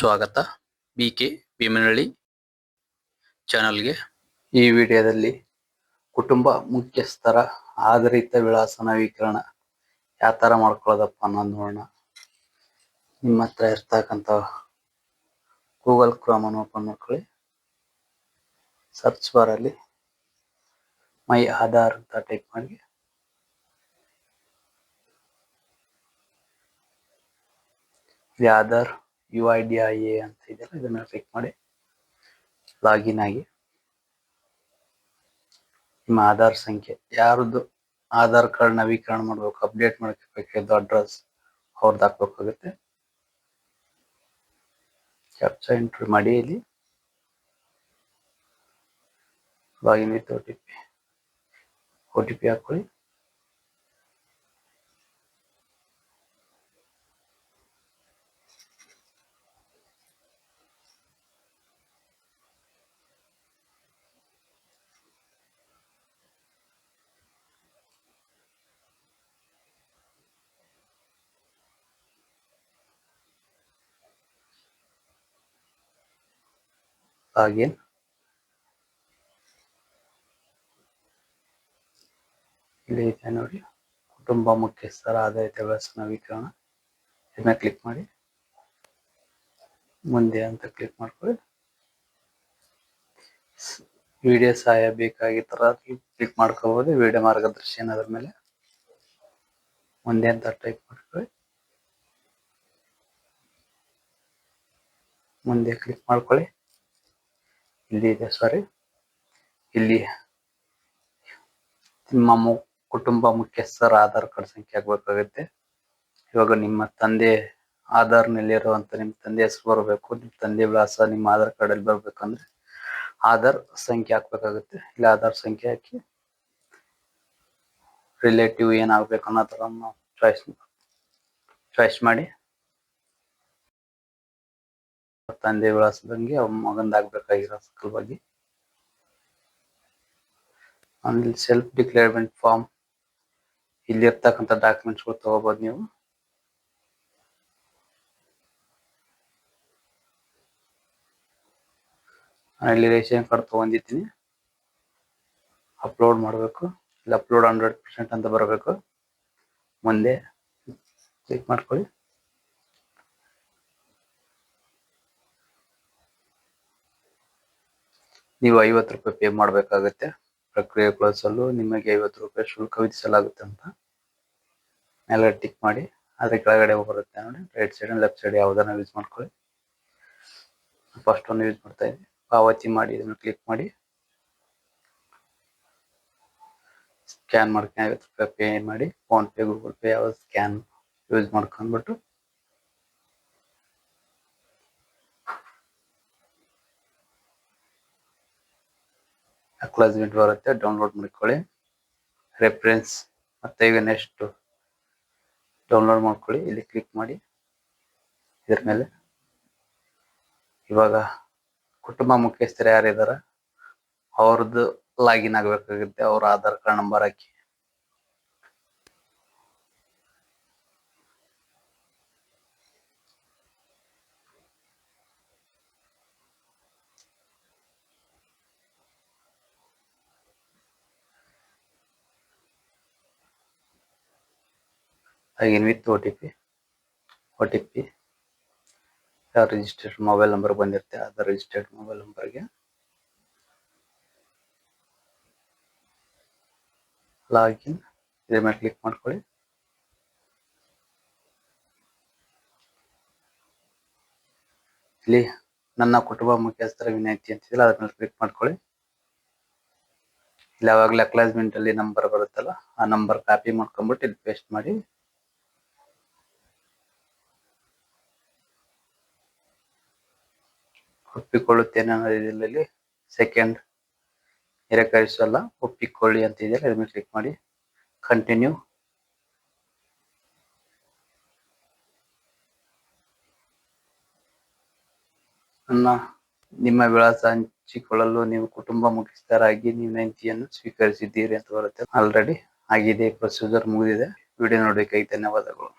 ಸ್ವಾಗತ BK ಭೀಮನಹಳ್ಳಿ ಚಾನಲ್ಗೆ. ಈ ವಿಡಿಯೋದಲ್ಲಿ ಕುಟುಂಬ ಮುಖ್ಯಸ್ಥರ ಆಧಾರಿತ ವಿಳಾಸ ನವೀಕರಣ ಯಾವ ತರ ಮಾಡ್ಕೊಳ್ಳೋದಪ್ಪ ಅನ್ನೋದು ನೋಡೋಣ. ನಿಮ್ಮ ಹತ್ರ ಇರ್ತಕ್ಕಂಥ ಗೂಗಲ್ ಕ್ರೋಮ್ ಅನ್ನು ಓಪನ್ ಮಾಡ್ಕೊಳ್ಳಿ. ಸರ್ಚ್ ಬಾರ್ ಅಲ್ಲಿ ಮೈ ಆಧಾರ್ ಅಂತ ಟೈಪ್ ಮಾಡಿ. ಇಲ್ಲಿ ಆಧಾರ್ UIDIA ಅಂತ ಇದೆಯಲ್ಲ, ಇದನ್ನ ಕ್ಲಿಕ್ ಮಾಡಿ ಲಾಗಿನ್ ಆಗಿ ನಿಮ್ಮ ಆಧಾರ್ ಸಂಖ್ಯೆ, ಯಾರದ್ದು ಆಧಾರ್ ಕಾರ್ಡ್ ನವೀಕರಣ ಮಾಡಬೇಕು, ಅಪ್ಡೇಟ್ ಮಾಡಬೇಕಿದ್ದು ಅಡ್ರೆಸ್ ಅವ್ರದ್ದು ಹಾಕ್ಬೇಕಾಗುತ್ತೆ. ಕ್ಯಾಪ್ಚಾ ಎಂಟ್ರಿ ಮಾಡಿ ಇಲ್ಲಿ ಲಾಗಿನ್ ವಿತ್ OTP ಹಾಕೊಳ್ಳಿ. ಲಾಗಿನ್. ಇಲ್ಲಿ ಇದೆ ನೋಡಿ, ಕುಟುಂಬ ಮುಖ್ಯಸ್ಥರ ಆಧಾರಿತ ವಿಳಾಸ ನವೀಕರಣ. ಇದನ್ನ ಕ್ಲಿಕ್ ಮಾಡಿ ಮುಂದೆ ಅಂತ ಕ್ಲಿಕ್ ಮಾಡ್ಕೊಳ್ಳಿ. ವಿಡಿಯೋ ಸಹಾಯ ಬೇಕಾಗಿತ್ತರ ಕ್ಲಿಕ್ ಮಾಡ್ಕೋಬಹುದು. ವಿಡಿಯೋ ಮಾರ್ಗದರ್ಶನ ಅದ್ರ ಮೇಲೆ ಮುಂದೆ ಅಂತ ಟೈಪ್ ಮಾಡ್ಕೊಳ್ಳಿ. ಮುಂದೆ ಕ್ಲಿಕ್ ಮಾಡ್ಕೊಳ್ಳಿ. ಇಲ್ಲಿ ಇದೆ, ಇಲ್ಲಿ ನಿಮ್ಮ ಕುಟುಂಬ ಮುಖ್ಯಸ್ಥರ ಆಧಾರ್ ಕಾರ್ಡ್ ಸಂಖ್ಯೆ ಹಾಕ್ಬೇಕಾಗುತ್ತೆ. ಇವಾಗ ನಿಮ್ಮ ತಂದೆ ಆಧಾರ್ ನಲ್ಲಿ ಇರುವಂತ ನಿಮ್ಮ ತಂದೆ ಹೆಸರು ಬರಬೇಕು, ನಿಮ್ಮ ತಂದೆ ವಿಳಾಸ ನಿಮ್ಮ ಆಧಾರ್ ಕಾರ್ಡ್ ಅಲ್ಲಿ ಬರ್ಬೇಕಂದ್ರೆ ಆಧಾರ್ ಸಂಖ್ಯೆ ಹಾಕ್ಬೇಕಾಗುತ್ತೆ. ಇಲ್ಲಿ ಆಧಾರ್ ಸಂಖ್ಯೆ ಹಾಕಿ ರಿಲೇಟಿವ್ ಏನಾಗ್ಬೇಕು ಅನ್ನೋದ್ರ ಚಾಯ್ಸ್ ಮಾಡಿ ತಂದೆ ವಿಳಾಸದಂಗೆ ಮಗಂದ ಆಗ್ಬೇಕಾಗಿರೋ ಸಕಲವಾಗಿ. ಆಮೇಲೆ ಸೆಲ್ಫ್ ಡಿಕ್ಲೇರ್ಮೆಂಟ್ ಫಾರ್ಮ್, ಇಲ್ಲಿ ಇರ್ತಕ್ಕಂಥ ಡಾಕ್ಯುಮೆಂಟ್ಸ್ಗಳು ತಗೋಬಹುದು ನೀವು. ಇಲ್ಲಿ ರೇಷನ್ ಕಾರ್ಡ್ ತಗೊಂಡಿದ್ದೀನಿ, ಅಪ್ಲೋಡ್ ಮಾಡಬೇಕು. ಇಲ್ಲಿ ಅಪ್ಲೋಡ್ 100% ಅಂತ ಬರಬೇಕು. ಮುಂದೆ ಕ್ಲಿಕ್ ಮಾಡ್ಕೊಳ್ಳಿ. ನೀವು 50 ರೂಪಾಯಿ ಪೇ ಮಾಡಬೇಕಾಗುತ್ತೆ. ಪ್ರಕ್ರಿಯೆ ಬಳಸಲು ನಿಮಗೆ 50 ರೂಪಾಯಿ ಶುಲ್ಕ ವಿಧಿಸಲಾಗುತ್ತೆ ಅಂತ ಮೇಲೆ ಟಿಕ್ ಮಾಡಿ. ಅದ್ರ ಕೆಳಗಡೆ ಬರುತ್ತೆ ನೋಡಿ, ರೈಟ್ ಸೈಡ್ ಲೆಫ್ಟ್ ಸೈಡ್ ಯಾವ್ದನ್ನ ಯೂಸ್ ಮಾಡ್ಕೊಳ್ಳಿ. ಫಸ್ಟ್ ಒಂದು ಯೂಸ್ ಮಾಡ್ತಾ ಇದ್ದೀನಿ. ಪಾವತಿ ಮಾಡಿ ಇದನ್ನು ಕ್ಲಿಕ್ ಮಾಡಿ ಸ್ಕ್ಯಾನ್ ಮಾಡ್ಕೊಂಡು 50 ರೂಪಾಯಿ ಪೇ ಮಾಡಿ. ಫೋನ್ ಪೇ, ಗೂಗಲ್ ಪೇ ಯಾವ ಸ್ಕ್ಯಾನ್ ಯೂಸ್ ಮಾಡ್ಕೊಂಡ್ಬಿಟ್ಟು ಅಕ್ಲಾಸ್ಮೆಂಟ್ ಬರುತ್ತೆ, ಡೌನ್ಲೋಡ್ ಮಾಡ್ಕೊಳ್ಳಿ. ರೆಫರೆನ್ಸ್ ಮತ್ತೆ ಈಗ ನೆಕ್ಸ್ಟ್ ಡೌನ್ಲೋಡ್ ಮಾಡ್ಕೊಳ್ಳಿ. ಇಲ್ಲಿ ಕ್ಲಿಕ್ ಮಾಡಿ ಇದ್ರ ಮೇಲೆ. ಇವಾಗ ಕುಟುಂಬ ಮುಖ್ಯಸ್ಥರು ಯಾರಿದಾರ ಅವ್ರದ್ದು ಲಾಗಿನ್ ಆಗ್ಬೇಕಾಗುತ್ತೆ. ಅವ್ರ Aadhaar card number hockey login with OTP registered mobile number ಬಂದಿರುತ್ತೆ, ಅದರ ರಿಜಿಸ್ಟರ್ಡ್ ಮೊಬೈಲ್ ನಂಬರ್ಗೆ ಲಾಗಿನ್. ಇದ್ರ ಮೇಲೆ ಕ್ಲಿಕ್ ಮಾಡ್ಕೊಳ್ಳಿ. ಇಲ್ಲಿ ನನ್ನ ಕುಟುಂಬ ಮುಖ್ಯಸ್ಥರ ವಿನಂತಿ ಅಂತಿಲ್ಲ, ಅದ್ರ ಮೇಲೆ ಕ್ಲಿಕ್ ಮಾಡ್ಕೊಳ್ಳಿ. ಇಲ್ಲಿ ಯಾವಾಗಲೇ ಅಕ್ಲಾಸ್ಮೆಂಟ್ ಅಲ್ಲಿ ನಂಬರ್ ಬರುತ್ತಲ್ಲ, ಆ ನಂಬರ್ ಕಾಪಿ ಮಾಡ್ಕೊಂಡ್ಬಿಟ್ಟು ಇಲ್ಲಿ ಪೇಸ್ಟ್ ಮಾಡಿ. ಒಪ್ಪಿಕೊಳ್ಳುತ್ತೇನೆ ಅನ್ನೋದಿಲ್ಲ, ಸೆಕೆಂಡ್ ನಿರಾಕರಿಸಲ್ಲ, ಒಪ್ಪಿಕೊಳ್ಳಿ ಅಂತ ಇದೆಯಲ್ಲ, ಇದ್ರ ಮೇಲೆ ಕ್ಲಿಕ್ ಮಾಡಿ ಕಂಟಿನ್ಯೂ. ನಿಮ್ಮ ವಿಳಾಸ ಹಂಚಿಕೊಳ್ಳಲು ನೀವು ಕುಟುಂಬ ಮುಖ್ಯಸ್ಥರಾಗಿ ವಿನಂತಿಯನ್ನು ಸ್ವೀಕರಿಸಿದ್ದೀರಿ ಅಂತ ಬರುತ್ತೆ. ಆಲ್ರೆಡಿ ಆಗಿದೆ, ಪ್ರೊಸೀಜರ್ ಮುಗಿದಿದೆ. ವಿಡಿಯೋ ನೋಡೋದಕ್ಕೆ ಧನ್ಯವಾದಗಳು.